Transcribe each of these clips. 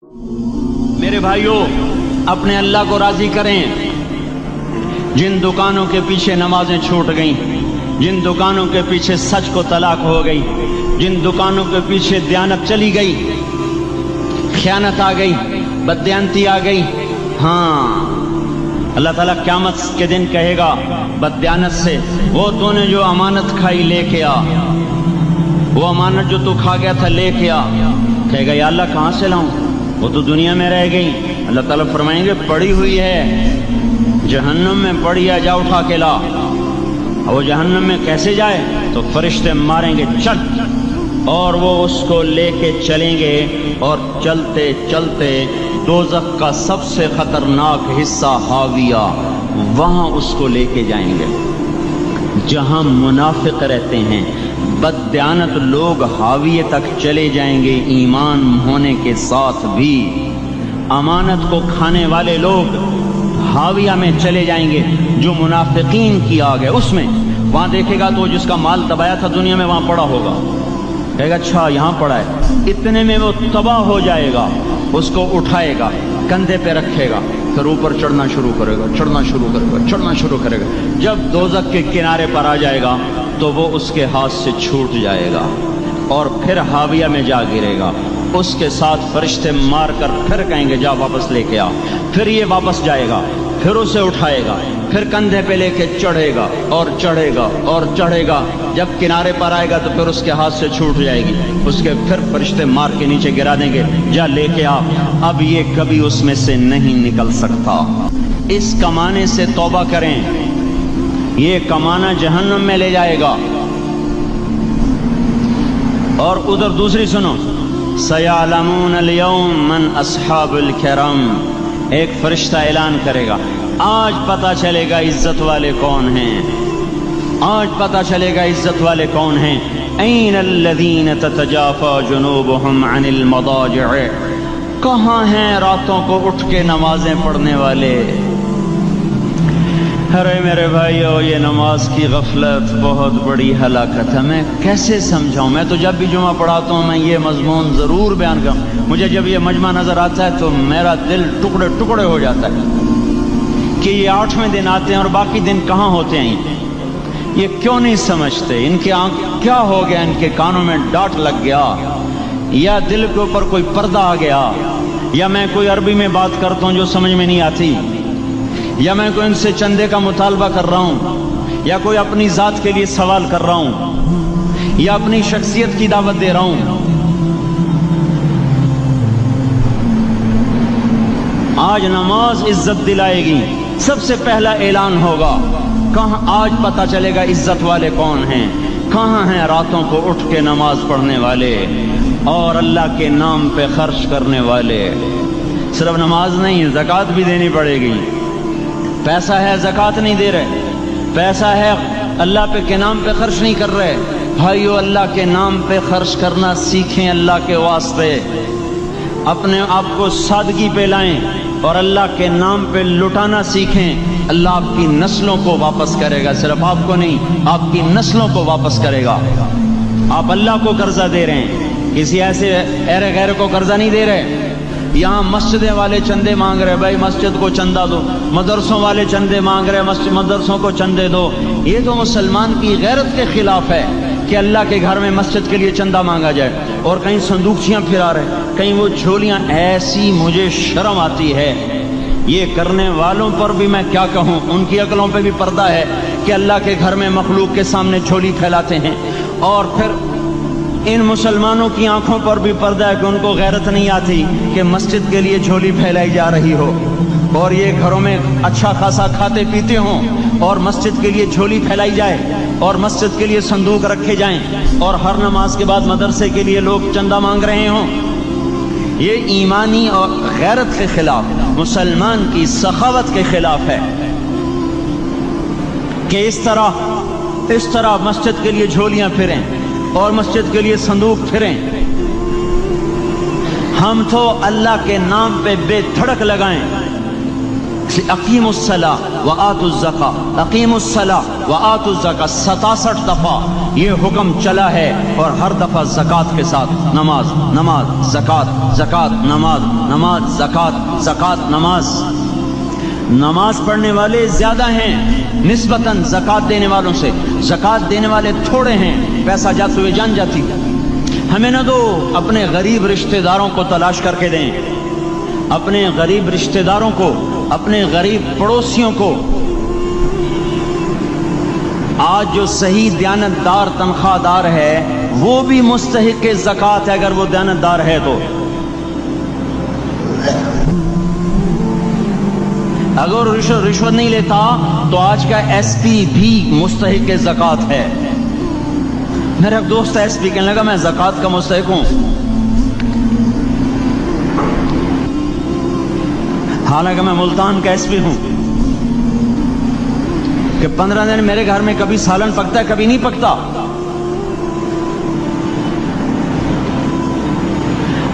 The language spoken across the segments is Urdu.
میرے بھائیوں، اپنے اللہ کو راضی کریں۔ جن دکانوں کے پیچھے نمازیں چھوٹ گئیں، جن دکانوں کے پیچھے سچ کو طلاق ہو گئی، جن دکانوں کے پیچھے دیانت چلی گئی، خیانت آ گئی، بددیانتی آ گئی، ہاں اللہ تعالیٰ قیامت کے دن کہے گا بددیانت سے، وہ تو نے جو امانت کھائی لے کے آ، وہ امانت جو تو کھا گیا تھا لے کے آ۔ کہے گا یا اللہ کہاں سے لاؤں، وہ تو دنیا میں رہ گئی۔ اللہ تعالیٰ فرمائیں گے پڑی ہوئی ہے جہنم میں، پڑی ہے، جا اٹھا کے لا۔ وہ جہنم میں کیسے جائے؟ تو فرشتے ماریں گے چل، اور وہ اس کو لے کے چلیں گے، اور چلتے چلتے دوزخ کا سب سے خطرناک حصہ حاویہ، وہاں اس کو لے کے جائیں گے جہاں منافق رہتے ہیں۔ بددیانت لوگ حاویہ تک چلے جائیں گے ایمان ہونے کے ساتھ بھی۔ امانت کو کھانے والے لوگ حاویہ میں چلے جائیں گے، جو منافقین کی آگ ہے اس میں۔ وہاں دیکھے گا تو جس کا مال دبایا تھا دنیا میں وہاں پڑا ہوگا، کہے گا اچھا یہاں پڑا ہے، اتنے میں وہ تباہ ہو جائے گا، اس کو اٹھائے گا، کندھے پہ رکھے گا، پھر اوپر چڑھنا شروع کرے گا، چڑھنا شروع کرے گا، چڑھنا شروع کرے گا۔ جب دوزخ کے کنارے پر آ جائے گا تو وہ اس کے ہاتھ سے چھوٹ جائے گا اور پھر حاویہ میں جا گرے گا۔ اس کے ساتھ فرشتے مار کر پھر کہیں گے جا واپس لے کے آ، پھر یہ واپس جائے گا، پھر اسے اٹھائے گا، پھر کندھے پہ لے کے چڑھے گا اور چڑھے گا اور چڑھے گا۔ جب کنارے پر آئے گا تو پھر اس کے ہاتھ سے چھوٹ جائے گی، اس کے پھر فرشتے مار کے نیچے گرا دیں گے، جا لے کے آ۔ اب یہ کبھی اس میں سے نہیں نکل سکتا۔ اس کمانے سے توبہ کریں، یہ کمانا جہنم میں لے جائے گا۔ اور ادھر دوسری سنو، سَيَعْلَمُونَ الْيَوْمَ مَنْ أَصْحَابُ الْكِرَامِ، ایک فرشتہ اعلان کرے گا آج پتہ چلے گا عزت والے کون ہیں، آج پتہ چلے گا عزت والے کون ہیں۔ أَيْنَ الَّذِينَ تَتَجَافَى جُنُوبُهُمْ عَنِ الْمَضَاجِعِ، کہاں ہیں راتوں کو اٹھ کے نمازیں پڑھنے والے؟ ارے میرے بھائیو، یہ نماز کی غفلت بہت بڑی ہلاکت ہے۔ میں کیسے سمجھاؤں؟ میں تو جب بھی جمعہ پڑھاتا ہوں میں یہ مضمون ضرور بیان کروں، مجھے جب یہ مجمع نظر آتا ہے تو میرا دل ٹکڑے ٹکڑے ہو جاتا ہے کہ یہ 8ویں دن آتے ہیں اور باقی دن کہاں ہوتے ہیں؟ یہ کیوں نہیں سمجھتے؟ ان کے آنکھ کیا ہو گیا؟ ان کے کانوں میں ڈاٹ لگ گیا، یا دل کے اوپر کوئی پردہ آ گیا، یا میں کوئی عربی میں بات کرتا ہوں جو سمجھ میں نہیں آتی، یا میں کوئی ان سے چندے کا مطالبہ کر رہا ہوں، یا کوئی اپنی ذات کے لیے سوال کر رہا ہوں، یا اپنی شخصیت کی دعوت دے رہا ہوں۔ آج نماز عزت دلائے گی، سب سے پہلا اعلان ہوگا، کہاں آج پتہ چلے گا عزت والے کون ہیں، کہاں ہیں راتوں کو اٹھ کے نماز پڑھنے والے اور اللہ کے نام پہ خرچ کرنے والے۔ صرف نماز نہیں، زکوٰۃ بھی دینی پڑے گی۔ پیسہ ہے زکوٰۃ نہیں دے رہے، پیسہ ہے اللہ پہ کے نام پہ خرچ نہیں کر رہے۔ بھائیو، اللہ کے نام پہ خرچ کرنا سیکھیں، اللہ کے واسطے اپنے آپ کو سادگی پہ لائیں اور اللہ کے نام پہ لٹانا سیکھیں۔ اللہ آپ کی نسلوں کو واپس کرے گا، صرف آپ کو نہیں، آپ کی نسلوں کو واپس کرے گا۔ آپ اللہ کو قرضہ دے رہے ہیں، کسی ایسے غیر کو قرضہ نہیں دے رہے۔ یہاں مسجدیں والے چندے مانگ رہے، بھائی مسجد کو چندہ دو، مدرسوں والے چندے مانگ رہے، مدرسوں کو چندے دو۔ یہ تو مسلمان کی غیرت کے خلاف ہے کہ اللہ کے گھر میں مسجد کے لیے چندہ مانگا جائے، اور کہیں صندوقچیاں پھرا رہے، کہیں وہ جھولیاں۔ ایسی مجھے شرم آتی ہے، یہ کرنے والوں پر بھی میں کیا کہوں، ان کی عقلوں پہ بھی پردہ ہے کہ اللہ کے گھر میں مخلوق کے سامنے جھولی پھیلاتے ہیں، اور پھر ان مسلمانوں کی آنکھوں پر بھی پردہ ہے کہ ان کو غیرت نہیں آتی کہ مسجد کے لیے جھولی پھیلائی جا رہی ہو، اور یہ گھروں میں اچھا خاصا کھاتے پیتے ہوں اور مسجد کے لیے جھولی پھیلائی جائے اور مسجد کے لیے صندوق رکھے جائیں، اور ہر نماز کے بعد مدرسے کے لیے لوگ چندہ مانگ رہے ہوں۔ یہ ایمانی اور غیرت کے خلاف، مسلمان کی سخاوت کے خلاف ہے کہ اس طرح مسجد کے لیے جھولیاں پھریں اور مسجد کے لیے صندوق پھریں۔ ہم تو اللہ کے نام پہ بے دھڑک لگائیں، اقیم الصلاۃ و آتوا الزکاۃ، اقیم الصلاۃ و آتوا الزکاۃ 67 دفعہ یہ حکم چلا ہے، اور ہر دفعہ زکوٰۃ کے ساتھ نماز، نماز، زکوٰۃ، زکوٰۃ، نماز، نماز، زکوٰۃ، زکوٰۃ، نماز۔ نماز پڑھنے والے زیادہ ہیں نسبتاً زکوٰۃ دینے والوں سے، زکوٰۃ دینے والے تھوڑے ہیں، پیسہ جاتے ہوئے جان جاتی۔ ہمیں نہ دو، اپنے غریب رشتہ داروں کو تلاش کر کے دیں، اپنے غریب رشتہ داروں کو، اپنے غریب پڑوسیوں کو۔ آج جو صحیح دیانتدار تنخواہ دار ہے وہ بھی مستحق زکوٰۃ ہے اگر وہ دیانتدار ہے تو۔ اگر رشوت نہیں لیتا تو آج کا ایس پی بھی مستحق زکوٰۃ ہے۔ میرا ایک دوست ایس پی کہنے لگا میں زکوٰۃ کا مستحق ہوں، حالانکہ میں ملتان کا ایس پی ہوں، کہ 15 دن میرے گھر میں کبھی سالن پکتا ہے کبھی نہیں پکتا۔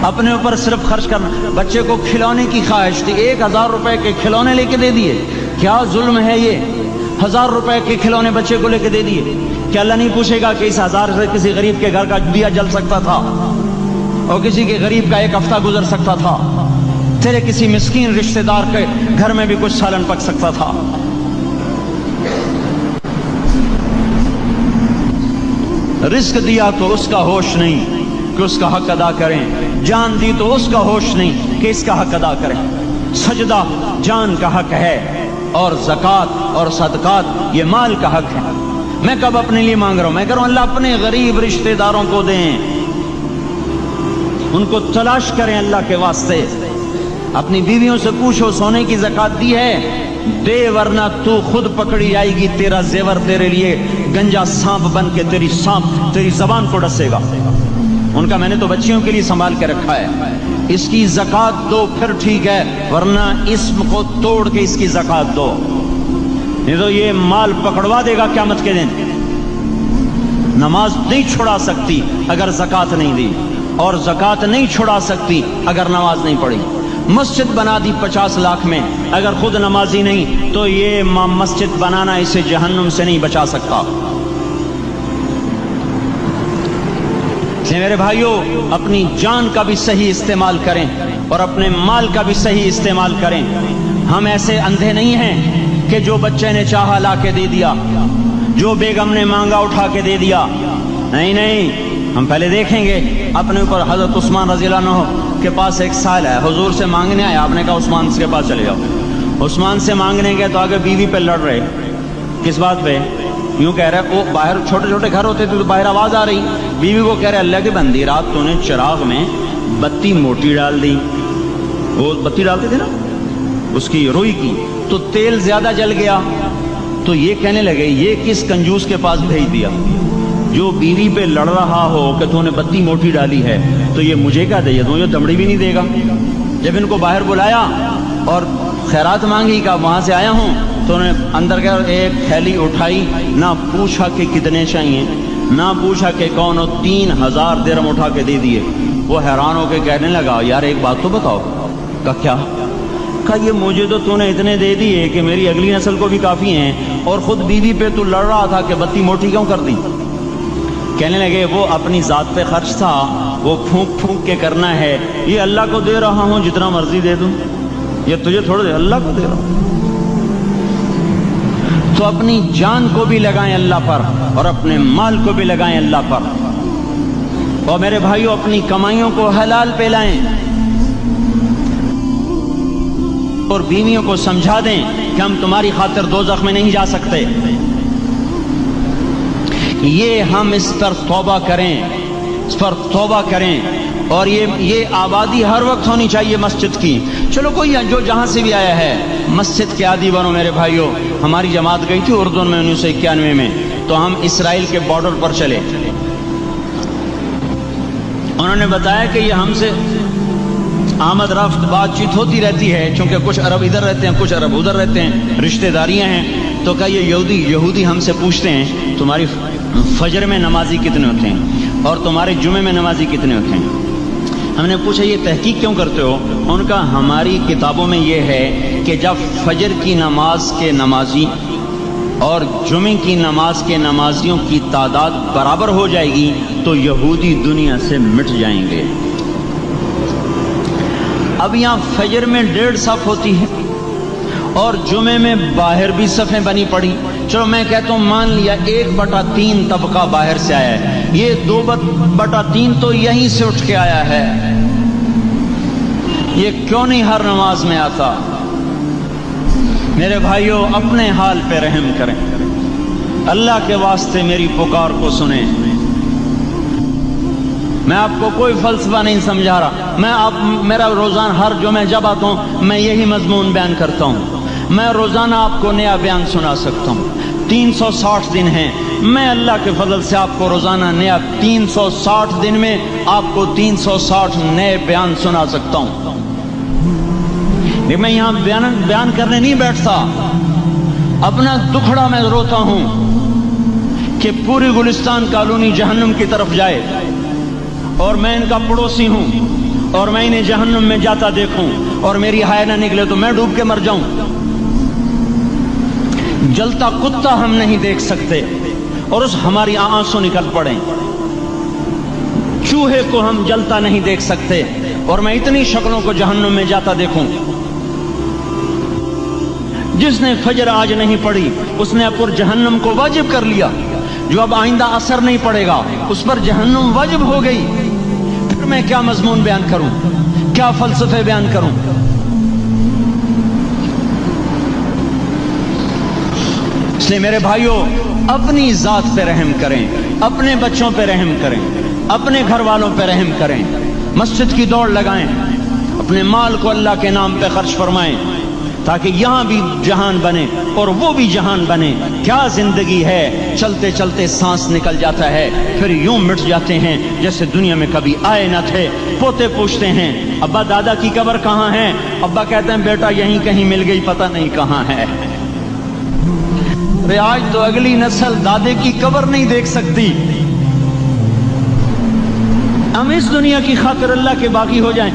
اپنے اوپر صرف خرچ کرنا۔ بچے کو کھلونے کی خواہش تھی، 1000 روپے کے کھلونے لے کے دے دیے۔ کیا ظلم ہے یہ؟ 1000 روپے کے کھلونے بچے کو لے کے دے دیے۔ کیا اللہ نہیں پوچھے گا کہ اس 1000 سے کسی غریب کے گھر کا دیا جل سکتا تھا اور کسی کے غریب کا ایک ہفتہ گزر سکتا تھا، تیرے کسی مسکین رشتہ دار کے گھر میں بھی کچھ سالن پک سکتا تھا۔ رزق دیا تو اس کا ہوش نہیں کہ اس کا حق ادا کریں، جان دی تو اس کا ہوش نہیں کہ اس کا حق ادا کریں۔ سجدہ جان کا حق ہے، اور زکوٰۃ اور صدقات یہ مال کا حق ہے۔ میں کب اپنے لیے مانگ رہا ہوں؟ میں کہہ رہا ہوں اللہ اپنے غریب رشتہ داروں کو دیں، ان کو تلاش کریں اللہ کے واسطے۔ اپنی بیویوں سے پوچھو سونے کی زکوٰۃ دی ہے؟ دے، ورنہ تو خود پکڑی جائے گی، تیرا زیور تیرے لیے گنجا سانپ بن کے تیری زبان کو ڈسے گا۔ ان کا میں نے تو بچیوں کے لیے سنبھال کے رکھا ہے، اس کی زکوٰۃ دو پھر ٹھیک ہے، ورنہ اسم کو توڑ کے اس کی زکوٰۃ دو، نہیں تو یہ مال پکڑوا دے گا قیامت کے دن۔ نماز نہیں چھڑا سکتی اگر زکوٰۃ نہیں دی، اور زکوٰۃ نہیں چھڑا سکتی اگر نماز نہیں پڑھی۔ مسجد بنا دی 50 لاکھ میں، اگر خود نمازی نہیں تو یہ مسجد بنانا اسے جہنم سے نہیں بچا سکتا۔ میرے بھائیوں، اپنی جان کا بھی صحیح استعمال کریں اور اپنے مال کا بھی صحیح استعمال کریں۔ ہم ایسے اندھے نہیں ہیں کہ جو بچے نے چاہا لا کے دے دیا، جو بیگم نے مانگا اٹھا کے دے دیا۔ نہیں نہیں، ہم پہلے دیکھیں گے اپنے اوپر۔ حضرت عثمان رضی اللہ عنہ کے پاس ایک سائل ہے، حضور سے مانگنے آیا، آپ نے کہا عثمان کے پاس چلے جاؤ۔ عثمان سے مانگنے گئے تو آگے بیوی پہ لڑ رہے، کس بات پہ؟ یوں کہہ رہے، وہ باہر چھوٹے چھوٹے گھر ہوتے تھے تو باہر آواز آ رہی، بیوی کو کہہ رہے اللہ کی بندی رات تو نے چراغ میں بتی موٹی ڈال دی، وہ بتی ڈالتے تھے نا اس کی روئی کی، تو تیل زیادہ جل گیا۔ تو یہ کہنے لگے یہ کس کنجوس کے پاس بھیج دیا؟ جو بیوی پہ لڑ رہا ہو کہ تو نے بتی موٹی ڈالی ہے تو یہ مجھے کیا دے گا؟ یہ دمڑی بھی نہیں دے گا۔ جب ان کو باہر بلایا اور خیرات مانگی کہ وہاں سے آیا ہوں، تو انہوں نے اندر گیا، ایک تھیلی اٹھائی، نہ پوچھا کہ کتنے چاہیے، نہ پوچھا کہ کون ہو، 3000 درہم اٹھا کے دے دیے۔ وہ حیران ہو کے کہنے لگا یار ایک بات تو بتاؤ۔ کہا کیا؟ کہا یہ مجھے تو نے اتنے دے دیے کہ میری اگلی نسل کو بھی کافی ہیں، اور خود بیوی پہ تو لڑ رہا تھا کہ بتی موٹی کیوں کر دی؟ کہنے لگے وہ اپنی ذات پہ خرچ تھا، وہ پھونک پھونک کے کرنا ہے، یہ اللہ کو دے رہا ہوں جتنا مرضی دے دوں، یہ تجھے تھوڑا دے، اللہ کو دے رہا ہوں۔ تو اپنی جان کو بھی لگائیں اللہ پر اور اپنے مال کو بھی لگائیں اللہ پر۔ اور میرے بھائیوں، اپنی کمائیوں کو حلال پہ لائیں اور بیویوں کو سمجھا دیں کہ ہم تمہاری خاطر دوزخ میں نہیں جا سکتے۔ یہ ہم اس پر توبہ کریں، اس پر توبہ کریں، اور یہ آبادی ہر وقت ہونی چاہیے مسجد کی۔ چلو کوئی جو جہاں سے بھی آیا ہے مسجد کے عادی بنو میرے بھائیوں۔ ہماری جماعت گئی تھی اردن میں 1991 میں، تو ہم اسرائیل کے بارڈر پر چلے۔ انہوں نے بتایا کہ یہ ہم سے آمد رفت بات چیت ہوتی رہتی ہے، چونکہ کچھ عرب ادھر رہتے ہیں کچھ عرب ادھر رہتے ہیں، رشتہ داریاں ہیں۔ تو کہا یہ یہودی ہم سے پوچھتے ہیں تمہاری فجر میں نمازی کتنے ہوتے ہیں اور تمہارے جمعے میں نمازی کتنے ہوتے ہیں؟ ہم نے پوچھا یہ تحقیق کیوں کرتے ہو؟ ان کا ہماری کتابوں میں یہ ہے کہ جب فجر کی نماز کے نمازی اور جمعے کی نماز کے نمازیوں کی تعداد برابر ہو جائے گی تو یہودی دنیا سے مٹ جائیں گے۔ اب یہاں فجر میں 1.5 صف ہوتی ہے اور جمعے میں باہر بھی صفیں بنی پڑی، چلو میں کہتا ہوں مان لیا 1/3 طبقہ باہر سے آیا ہے، یہ 2/3 تو یہیں سے اٹھ کے آیا ہے، یہ کیوں نہیں ہر نماز میں آتا؟ میرے بھائیوں اپنے حال پہ رحم کریں، اللہ کے واسطے میری پکار کو سنیں۔ میں آپ کو کوئی فلسفہ نہیں سمجھا رہا، میرا روزانہ ہر جمعہ جب آتا ہوں میں یہی مضمون بیان کرتا ہوں، میں روزانہ آپ کو نیا بیان سنا سکتا ہوں۔ 360 دن ہیں، میں اللہ کے فضل سے آپ کو روزانہ نیا 360 دن میں آپ کو 360 نئے بیان سنا سکتا ہوں۔ میں یہاں بیان کرنے نہیں بیٹھتا، اپنا دکھڑا میں روتا ہوں کہ پوری گلستان کالونی جہنم کی طرف جائے اور میں ان کا پڑوسی ہوں اور میں انہیں جہنم میں جاتا دیکھوں اور میری ہائے نہ نکلے تو میں ڈوب کے مر جاؤں۔ جلتا کتا ہم نہیں دیکھ سکتے اور اس ہماری آنسوں نکل پڑیں، چوہے کو ہم جلتا نہیں دیکھ سکتے اور میں اتنی شکلوں کو جہنم میں جاتا دیکھوں۔ جس نے فجر آج نہیں پڑھی اس نے پر جہنم کو واجب کر لیا، جو اب آئندہ اثر نہیں پڑے گا اس پر جہنم واجب ہو گئی۔ پھر میں کیا مضمون بیان کروں، کیا فلسفے بیان کروں؟ اس لیے میرے بھائیوں اپنی ذات پہ رحم کریں، اپنے بچوں پہ رحم کریں، اپنے گھر والوں پہ رحم کریں، مسجد کی دوڑ لگائیں، اپنے مال کو اللہ کے نام پہ خرچ فرمائیں تاکہ یہاں بھی جہان بنے اور وہ بھی جہان بنے۔ کیا زندگی ہے، چلتے چلتے سانس نکل جاتا ہے پھر یوں مٹ جاتے ہیں جیسے دنیا میں کبھی آئے نہ تھے۔ پوتے پوچھتے ہیں ابا دادا کی قبر کہاں ہے؟ ابا کہتے ہیں بیٹا یہیں کہیں مل گئی، پتہ نہیں کہاں ہے۔ آج تو اگلی نسل دادے کی قبر نہیں دیکھ سکتی، ہم اس دنیا کی خاطر اللہ کے باقی ہو جائیں۔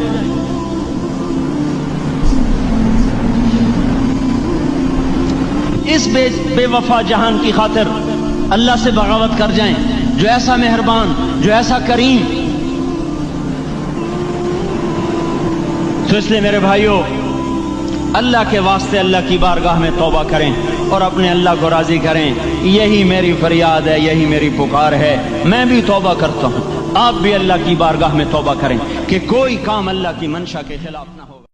اس بے وفا جہان کی خاطر اللہ سے بغاوت کر جائیں جو ایسا مہربان، جو ایسا کریم۔ تو اس لیے میرے بھائیوں اللہ کے واسطے اللہ کی بارگاہ میں توبہ کریں اور اپنے اللہ کو راضی کریں، یہی میری فریاد ہے، یہی میری پکار ہے۔ میں بھی توبہ کرتا ہوں، آپ بھی اللہ کی بارگاہ میں توبہ کریں کہ کوئی کام اللہ کی منشا کے خلاف نہ ہو۔